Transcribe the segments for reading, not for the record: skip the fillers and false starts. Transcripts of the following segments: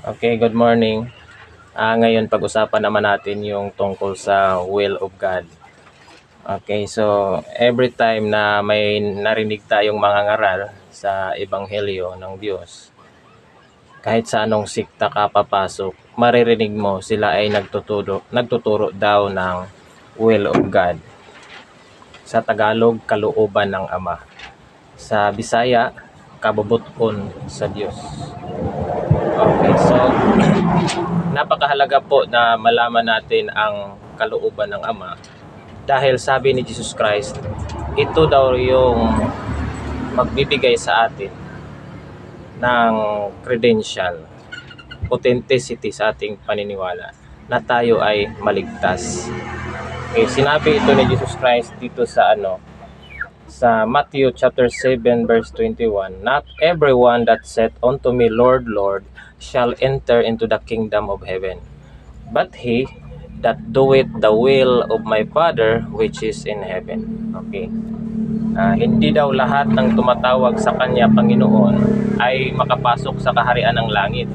Okay, good morning. Ngayon pag-usapan naman natin yung tungkol sa will of God. Okay, so every time na may narinig tayong mga ngaral sa ebanghelyo ng Diyos, kahit sa anong sikta ka papasok, maririnig mo sila ay nagtuturo daw ng will of God. Sa Tagalog, kalooban ng Ama. Sa Bisaya, kabubuton sa Diyos. Okay, so napakahalaga po na malaman natin ang kalooban ng Ama dahil sabi ni Jesus Christ, ito daw yung magbibigay sa atin ng credential, authenticity sa ating paniniwala na tayo ay maligtas. Okay, sinabi ito ni Jesus Christ dito sa Matthew chapter 7 verse 21, not everyone that saith unto me, Lord, Lord, shall enter into the kingdom of heaven, but he that doeth the will of my Father which is in heaven. Okay. Hindi daw lahat ng tumatawag sa kanya Panginoon ay makapasok sa kaharian ng langit,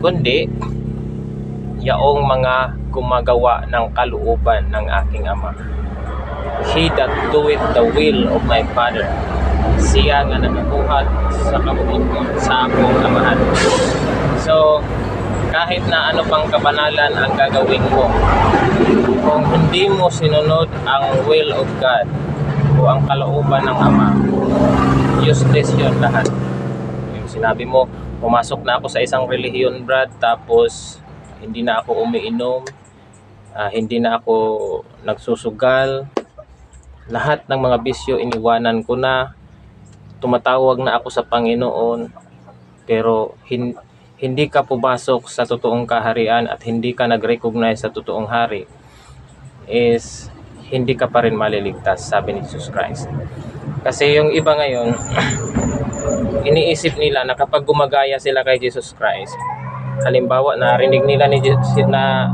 kundi yaong mga gumagawa ng kalooban ng aking Ama. He that doeth the will of my Father, siya nga nagabuhat sa kabubuton sa akong Amahan. So, kahit na ano pang kabanalan ang gagawin mo, kung hindi mo sinunod ang will of God o ang kalooban ng Ama, useless yun lahat. Yung sinabi mo, pumasok na ako sa isang relihiyon, Brad, tapos hindi na ako umiinom, hindi na ako nagsusugal, lahat ng mga bisyo iniwanan ko na, tumatawag na ako sa Panginoon, pero hindi ka pumasok sa totoong kaharian at hindi ka nag-recognize sa totoong hari, is hindi ka pa rin maliligtas, sabi ni Jesus Christ. Kasi yung iba ngayon, iniisip nila na kapag gumagaya sila kay Jesus Christ, halimbawa narinig nila ni Jesus na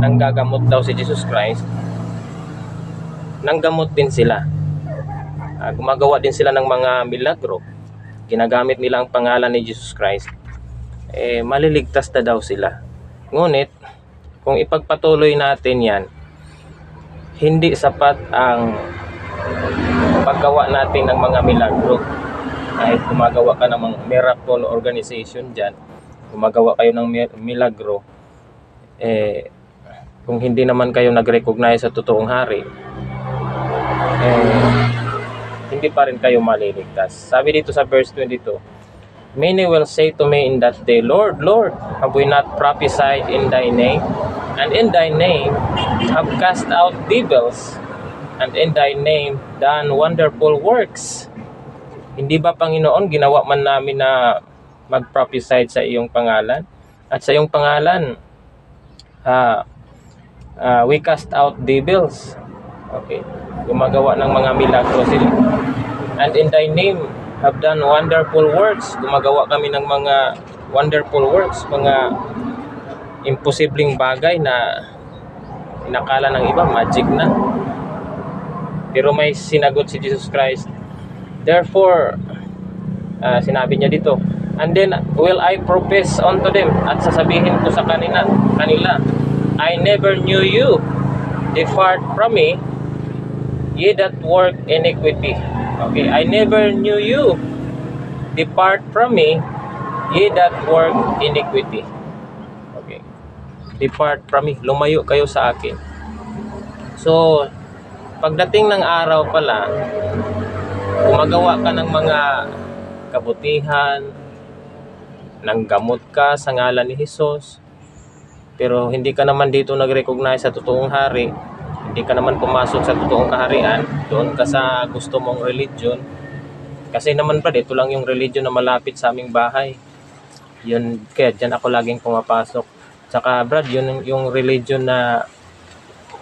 nanggagamot daw si Jesus Christ, nanggamot din sila. Gumagawa din sila ng mga milagro. Ginagamit nila ang pangalan ni Jesus Christ. Maliligtas na daw sila. Ngunit, kung ipagpatuloy natin yan, hindi sapat ang paggawa natin ng mga milagro. Kahit gumagawa ka ng mga miracle organization dyan, gumagawa kayo ng milagro, kung hindi naman kayo nag-recognize sa totoong hari, hindi pa rin kayo maliligtas. Sabi dito sa verse 22, many will say to me in that day, Lord, Lord, have we not prophesied in thy name? And in thy name have cast out devils, and in thy name done wonderful works. Hindi ba, Panginoon, ginawa man namin na mag-prophesy sa iyong pangalan? At sa iyong pangalan, we cast out devils. Okay. Gumagawa ng mga milagro sila. And in thy name have done wonderful works. Gumagawa kami ng mga wonderful works, mga imposibleng bagay na inakala ng iba magic na. Pero may sinagot si Jesus Christ. Therefore, sinabi niya dito, and then will I profess unto them, at sasabihin ko sa kanila, I never knew you. Depart from me, ye that work iniquity. Okay, I never knew you. Depart from me, ye that work iniquity. Okay. Depart from me. Lumayo kayo sa akin. So, pagdating ng araw pala, gumagawa ka ng mga kabutihan, nanggamot ka sa ngalan ni Jesus, pero hindi ka naman dito nag-recognize sa totoong hari, hindi ka naman pumasok sa totoong kaharian, doon ka sa gusto mong religion. Kasi naman pa, dito lang yung religion na malapit sa aming bahay. Yun, kaya dyan ako laging pumapasok. Tsaka Brad, yun yung religion na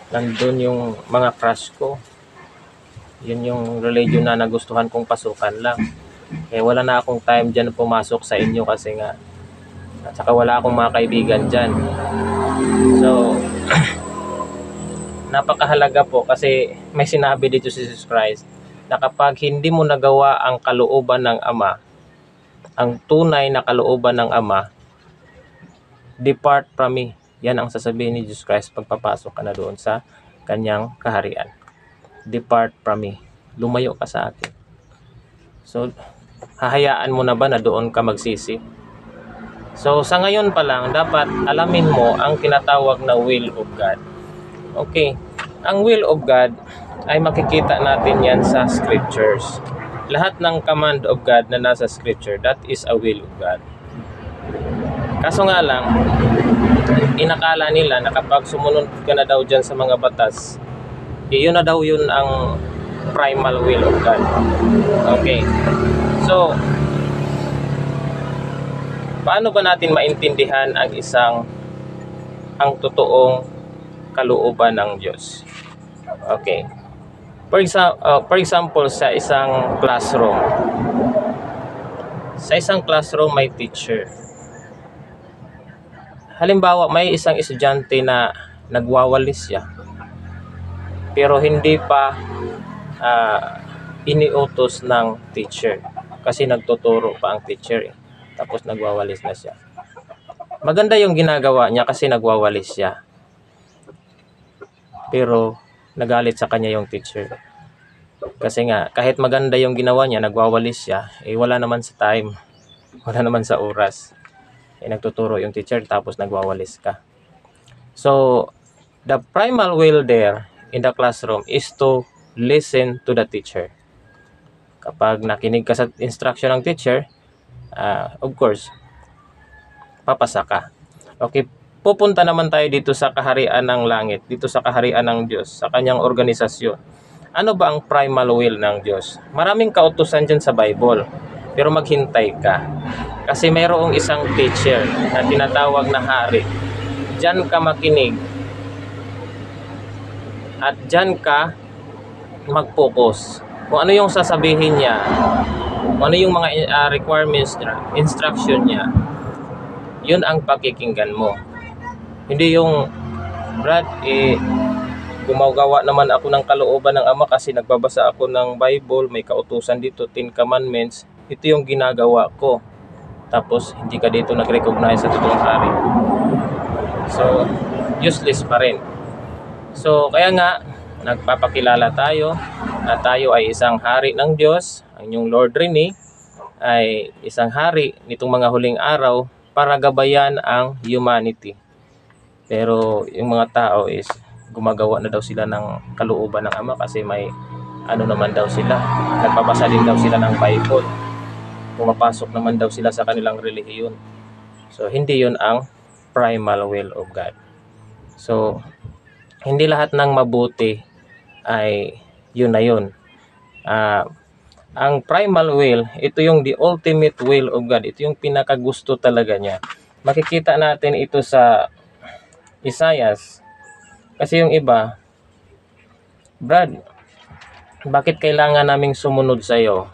nandun yung mga crush ko. Yun yung religion na nagustuhan kong pasukan lang. Wala na akong time dyan pumasok sa inyo kasi nga, at saka wala akong mga kaibigan dyan. So, napakahalaga po kasi may sinabi dito si Jesus Christ na kapag hindi mo nagawa ang kalooban ng Ama, ang tunay na kalooban ng Ama, Depart from me. Yan ang sasabihin ni Jesus Christ pagpapasok ka na doon sa kanyang kaharian. Depart from me. Lumayo ka sa akin. So, hahayaan mo na ba na doon ka magsisi? So, sa ngayon pa lang, dapat alamin mo ang tinatawag na will of God. Okay. Ang will of God ay makikita natin yan sa scriptures. Lahat ng command of God na nasa scripture, that is a will of God. Kaso nga lang, inakala nila na kapag sumunod ka na daw dyan sa mga batas, yun na daw yun ang primal will of God. Okay. So, paano ba natin maintindihan ang totoong kalooban ng Diyos? Okay. For example, sa isang classroom. Sa isang classroom may teacher. Halimbawa, may isang estudyante na nagwawalis siya. Pero hindi pa iniutos ng teacher. Kasi nagtuturo pa ang teacher. Tapos nagwawalis na siya. Maganda yung ginagawa niya kasi nagwawalis siya. Pero nagalit sa kanya yung teacher. Kasi nga, kahit maganda yung ginawa niya, nagwawalis siya, wala naman sa time. Wala naman sa oras. Nagtuturo yung teacher tapos nagwawalis ka. So, the primal will there in the classroom is to listen to the teacher. Kapag nakinig ka sa instruction ng teacher, of course, papasa ka. Okay, pupunta naman tayo dito sa kaharian ng langit, dito sa kaharian ng Diyos, sa kanyang organisasyon. Ano ba ang primal will ng Diyos? Maraming kautusan dyan sa Bible, pero maghintay ka. Kasi mayroong isang teacher na tinatawag na hari. Diyan ka makinig. At diyan ka mag-focus. Kung ano yung sasabihin niya, kung ano yung mga requirements niya, instruction niya, yun ang pakikinggan mo. Hindi yung, Brad, gumagawa naman ako ng kalooban ng Ama kasi nagbabasa ako ng Bible, may kautusan dito, 10 Commandments, ito yung ginagawa ko. Tapos, hindi ka dito nag-recognize sa totoong hari. So, useless pa rin. So, kaya nga, nagpapakilala tayo na tayo ay isang hari ng Diyos. Ang inyong Lord Rene ay isang hari nitong mga huling araw para gabayan ang humanity. Pero yung mga tao is gumagawa na daw sila ng kalooban ng Ama kasi may naman daw sila. Nagpapasa din daw sila ng Bible. Pumapasok naman daw sila sa kanilang relihiyon. So, hindi yun ang primal will of God. So, hindi lahat ng mabuti ay yun na yun. Ang primal will, ito yung the ultimate will of God. Ito yung pinakagusto talaga niya. Makikita natin ito sa Isaias. Kasi yung iba, Brad, bakit kailangan naming sumunod sa iyo?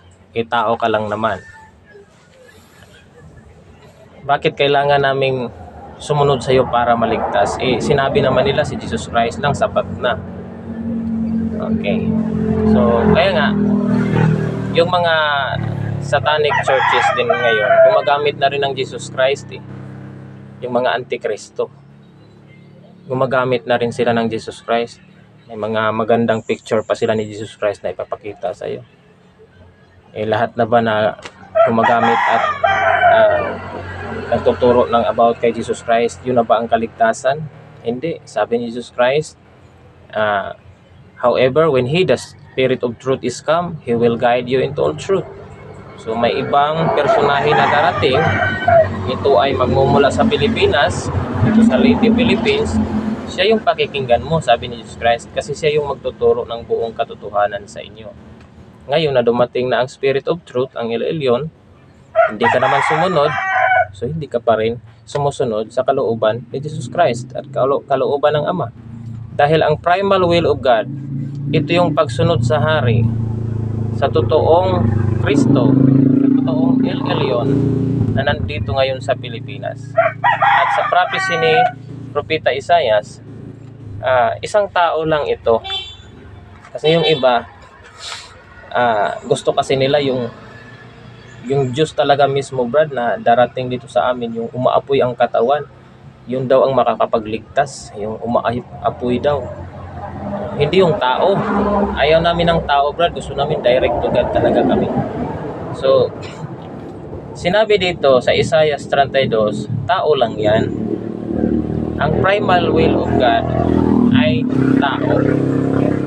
Tao ka lang naman. Bakit kailangan naming sumunod sa iyo para maligtas? Sinabi naman nila si Jesus Christ lang, sapat na. Okay. So, kaya nga, yung mga satanic churches din ngayon, gumagamit na rin ng Jesus Christ Yung mga antikristo. Gumagamit na rin sila ng Jesus Christ. May mga magandang picture pa sila ni Jesus Christ na ipapakita sa iyo. Lahat na ba na gumagamit at nagtuturo ng about kay Jesus Christ, yun na ba ang kaligtasan? Hindi. Sabi ni Jesus Christ, however, when the Spirit of Truth is come, He will guide you into all truth. So may ibang personahe na darating. Ito ay magmumula sa Pilipinas, dito sa Leyte, Philippines. Siya yung pakikinggan mo, sabi ni Jesus Christ, kasi siya yung magtuturo ng buong katotohanan sa inyo. Ngayon na dumating na ang Spirit of Truth, ang El-Elyon, hindi ka naman sumunod, so hindi ka pa rin sumusunod sa kalooban ni Jesus Christ at kalooban ng Ama. Dahil ang primal will of God, ito yung pagsunod sa hari, sa totoong Kristo, sa totoong El-Elyon na nandito ngayon sa Pilipinas. At sa prophecy ni Propeta Isaias, isang tao lang ito. Kasi yung iba, gusto kasi nila yung Diyos talaga mismo, Brad, na darating dito sa amin, yung umaapoy ang katawan. Yun daw ang makakapagligtas, yung umaapoy daw. Hindi yung tao. Ayaw namin ng tao, Brad. Gusto namin direct to God talaga kami. So, sinabi dito sa Isaiah 32, tao lang yan. Ang primal will of God ay tao.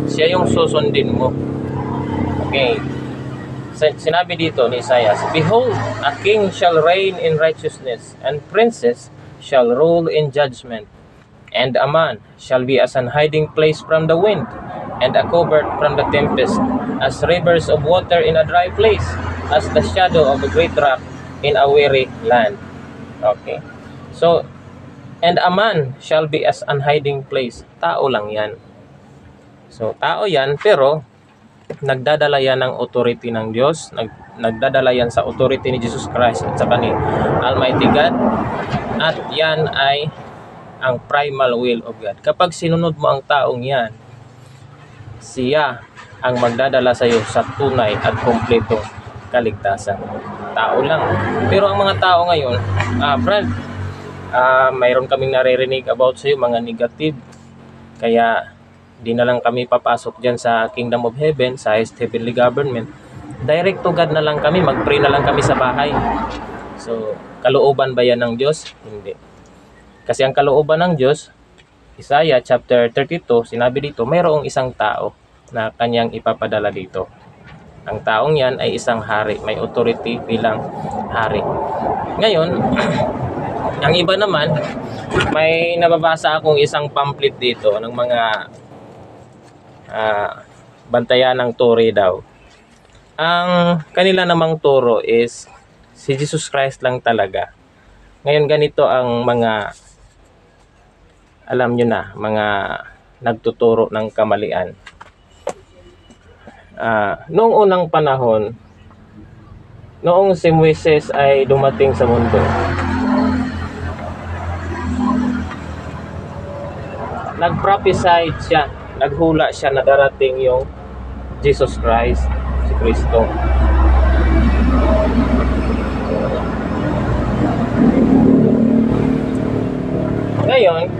Siya yung susundin mo. Okay. Sinabi dito ni Isaiah, behold, a king shall reign in righteousness, and princes shall rule in judgment. And a man shall be as an hiding place from the wind, and a covert from the tempest, as rivers of water in a dry place, as the shadow of a great rock in a weary land. Okay. So, and a man shall be as an hiding place. Tao lang yan. So, tao yan, pero nagdadala yan ng authority ng Diyos, nagdadala yan sa authority ni Jesus Christ at saka ni Almighty God, at yan ay ang primal will of God. Kapag sinunod mo ang taong yan, siya ang magdadala sa iyo sa tunay at kumpletong kaligtasan. Tao lang. Pero ang mga tao ngayon, Brad, mayroon kaming naririnig about sa iyo, mga negative. Kaya di na lang kami papasok dyan sa Kingdom of Heaven, sa highest heavenly government. Direct to God na lang kami, mag-pray na lang kami sa bahay. So, kalooban ba yan ng Diyos? Hindi. Kasi ang kalooban ng Diyos, Isaiah chapter 32, sinabi dito, mayroong isang tao na kanyang ipapadala dito. Ang taong yan ay isang hari, may authority bilang hari. Ngayon, ang iba naman, may nababasa akong isang pamphlet dito ng mga bantayan ng Tore daw. Ang kanila namang turo is si Jesus Christ lang talaga. Ngayon ganito ang mga, alam nyo na, mga nagtuturo ng kamalian. Noong unang panahon, noong si Moises ay dumating sa mundo, nag-prophesy siya, naghula siya na darating yung Jesus Christ, si Kristo. Ngayon,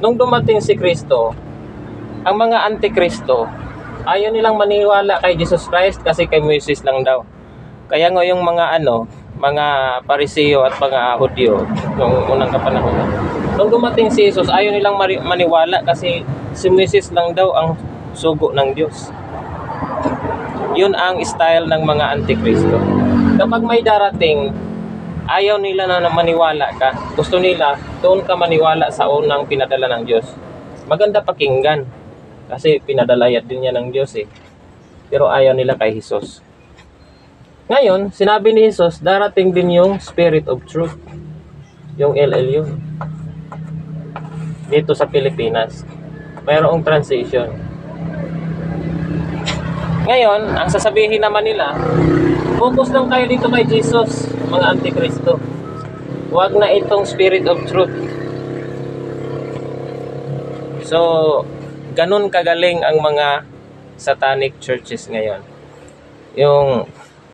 nung dumating si Kristo, ang mga antikristo, ayaw nilang maniwala kay Jesus Christ kasi kay Moises lang daw. Kaya nga yung mga mga Pariseo at mga Hudyo, nung unang kapanahon, nung dumating si Jesus, ayaw nilang maniwala kasi si Moises lang daw ang sugo ng Diyos. Yun ang style ng mga antikristo. Kapag may darating, ayaw nila na maniwala ka. Gusto nila, doon ka maniwala sa unang pinadala ng Diyos. Maganda pakinggan. Kasi pinadalayat din niya ng Diyos eh. Pero ayaw nila kay Jesus. Ngayon, sinabi ni Jesus, darating din yung Spirit of Truth. Yung LLU. Dito sa Pilipinas. Mayroong transition. Ngayon, ang sasabihin naman nila, focus lang kayo dito kay Jesus, mga antikristo. Huwag na itong Spirit of Truth. So, ganun kagaling ang mga satanic churches ngayon. Yung